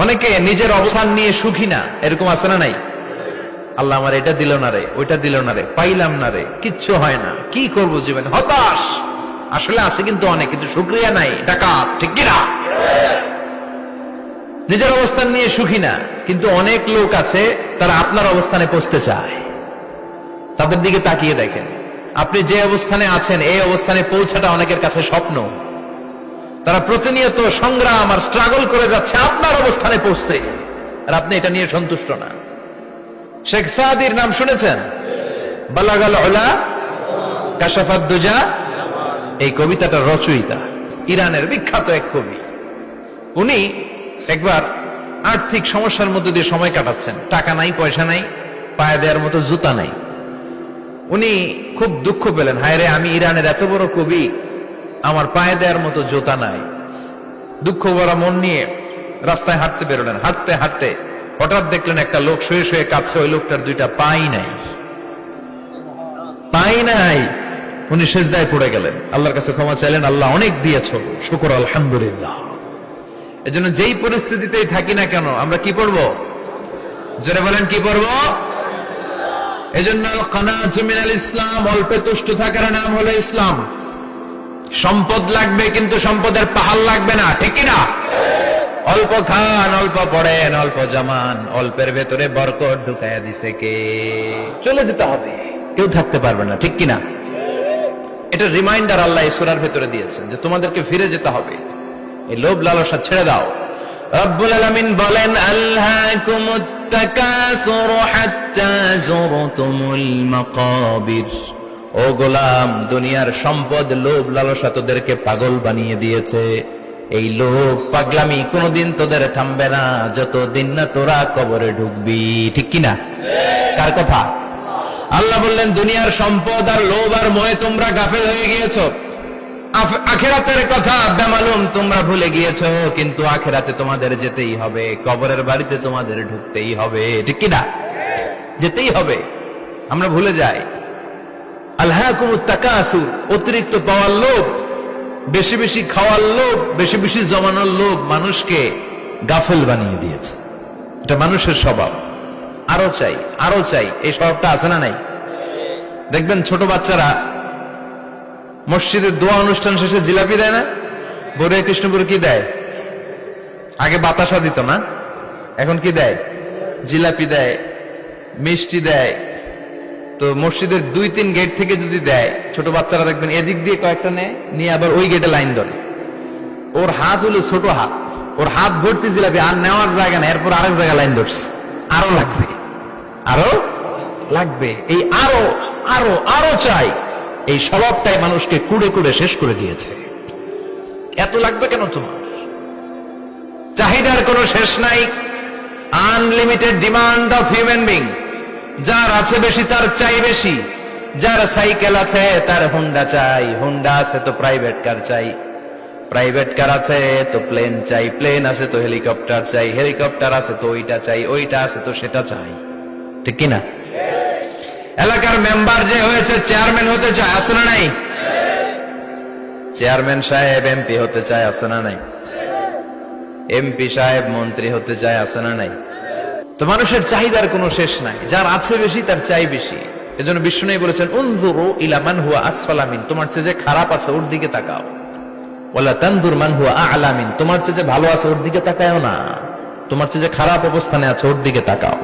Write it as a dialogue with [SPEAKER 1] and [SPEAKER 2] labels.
[SPEAKER 1] অনেকে নিজের অবস্থান নিয়ে সুখী না, এরকম আছে না নাই? আল্লাহ আমার এটা দিল না রে, ওইটা দিল না রে, পাইলাম না রে, কিচ্ছু হয় না, কি করব জীবনে, হতাশ। আসলে আছে কিন্তু অনেক, কিন্তু শুকরিয়া নাই, ডাকাত, ঠিক কিনা? নিজের অবস্থান নিয়ে সুখী না, কিন্তু অনেক লোক আছে তারা আপনার অবস্থানে পৌঁছতে চায়। তাদের দিকে তাকিয়ে দেখেন, আপনি যে অবস্থানে আছেন এই অবস্থানে পৌঁছাটা অনেকের কাছে স্বপ্ন। তারা প্রতিনিয়ত সংগ্রাম আর স্ট্রাগল করে যাচ্ছে আপনার অবস্থানে পৌঁছতে, আর আপনি এটা নিয়ে সন্তুষ্ট না। শেখ সাদির নাম শুনেছেন? বালাগাল উলা কাশাফাদ দুজা, এই কবিতাটার রচয়িতা ইরানের বিখ্যাত এক কবি। উনি একবার আর্থিক সমস্যার মধ্যে দিয়ে সময় কাটাচ্ছেন, টাকা নাই, পয়সা নাই, পায়ে দেওয়ার মতো জুতা নাই। উনি খুব দুঃখ পেলেন, হায় রে, আমি ইরানের এত বড় কবি, আমার পায়ে দেওয়ার মতো জুতা নাই। দুঃখ ভরা মন নিয়ে রাস্তায় হাঁটতে বেরোলেন। হাঁটতে হাঁটতে হঠাৎ দেখলেন একটা লোক শুয়ে শুয়ে কাঁদছে, ওই লোকটার দুইটা পাই নাই, পাই নাই। উনি সেজদায় পড়ে গেলেন, আল্লাহর কাছে ক্ষমা চাইলেন, আল্লাহ অনেক দিয়েছো, শুকর আলহামদুলিল্লাহ। এজন্য যেই পরিস্থিতিতেই থাকি না কেন আমরা কি পড়বো? জোরে বলেন, কি পড়বো? এজন্য কানাতু মিনাল ইসলাম, অল্পে তুষ্ট থাকার নাম হলো ইসলাম। সম্পদ লাগবে কিন্তু সম্পদের পাহাড় লাগবে না, ঠিক কিনা? অল্প খান, অল্প পড়েন, অল্প জামান, অল্পের ভেতরে বরকত ঢুকাইয়া দিছে কে? চলে যেতে হবে, কেউ থাকতে পারবে না, ঠিক কিনা? এটা রিমাইন্ডার আল্লাহ এই সূরার ভেতরে দিয়েছেন যে তোমাদেরকে ফিরে যেতে হবে, এই লোভ লালসা ছেড়ে দাও। রব্বুল আলামিন বলেন, আলহাকুমুত তাকাসুর হাত্তা যুরতুমুল মাকাবির। ও গোলাম, দুনিয়ার সম্পদ, লোভ লালসা তোদেরকে পাগল বানিয়ে দিয়েছে। এই লোভ পাগলামি কোনোদিন তোদের থামবে না যতদিন না তোরা কবরে ঢুকবি, ঠিক কিনা? কার কথা? আল্লাহ বললেন, দুনিয়ার সম্পদ আর লোভ আর মোহে তোমরা গাফেল হয়ে গিয়েছো। আখিরাতের কথা বেমালুম তোমরা ভুলে গিয়েছো, কিন্তু আখিরাতে তোমাদের যেতেই হবে, কবরের বাড়িতে তোমাদের ঢুকতেই হবে, ঠিক কিনা? যেতেই হবে, আমরা ভুলে যাই। আলহাকুমুত তাকাসুর, অতিরিক্ত পাওয়ার লোভ, বেশি বেশি খাওয়ার লোভ, বেশি বেশি জমানোর লোভ মানুষকে গাফেল বানিয়ে দিয়েছে। এটা মানুষের স্বভাব, আরো চাই, আরো চাই, এই স্বভাবটা আছে না নাই? দেখবেন ছোট বাচ্চারা মসজিদের দোয়া অনুষ্ঠান শেষে জিলাপি দেয় না? বড়ে কৃষ্ণপুর কি দেয়? আগে বাতাসা দিত না, এখন কি দেয়? জিলাপি দেয়, মিষ্টি দেয়। তো মসজিদের 2-3 গেট থেকে যদি দেয়, ছোট বাচ্চারা দেখবেন এদিক দিয়ে কয়েকটা নিয়ে আবার ওই গেটে লাইন ধরে। ওর হাত হলো ছোট হাত, ওর হাত ভর্তি জিলাপি, আর নেওয়ার জায়গা না, এরপর আরেক জায়গায় লাইন ধরছে, আরো লাগবে, আরো লাগবে, এই আরো আরো আরো চাই, এই স্বভাবটাই মানুষকে কুড়ে কুড়ে শেষ করে দিয়েছে। এত লাগবে কেন তোমার? চাহিদার কোনো শেষ নাই, unlimited demand of human being. যার আছে বেশি তার চাই বেশি, যার সাইকেল আছে তার হুন্ডা চাই, হুন্ডা আছে তো প্রাইভেট কার চাই, প্রাইভেট কার আছে তো প্লেন চাই, প্লেন আছে তো হেলিকপ্টার চাই, হেলিকপ্টার আছে তো ওইটা চাই, ওইটা আছে তো সেটা চাই, ঠিক কিনা? এলাকার মেম্বার যে হয়েছে চেয়ারম্যান হতে চায়, আছে না নাই? চেয়ারম্যান সাহেব এমপি হতে চায়, আছে না নাই? এমপি সাহেব মন্ত্রী হতে চায়, আছে না নাই? তো মানুষের চাহিদার কোনো শেষ নাই, যার আছে বেশি তার চাই বেশি। এজন্য বিষ্ণু বলেছেন, উনজুরু ইলা মান হুয়া আসফালা মিন, তোমার চেয়ে যে খারাপ আছে ওর দিকে তাকাও। ওয়ালা তানজুর মান হুয়া আ'লা মিন, তোমার চেয়ে যে ভালো আছে ওর দিকে তাকায়ও না, তোমার চেয়ে যে খারাপ অবস্থানে আছে ওর দিকে তাকাও।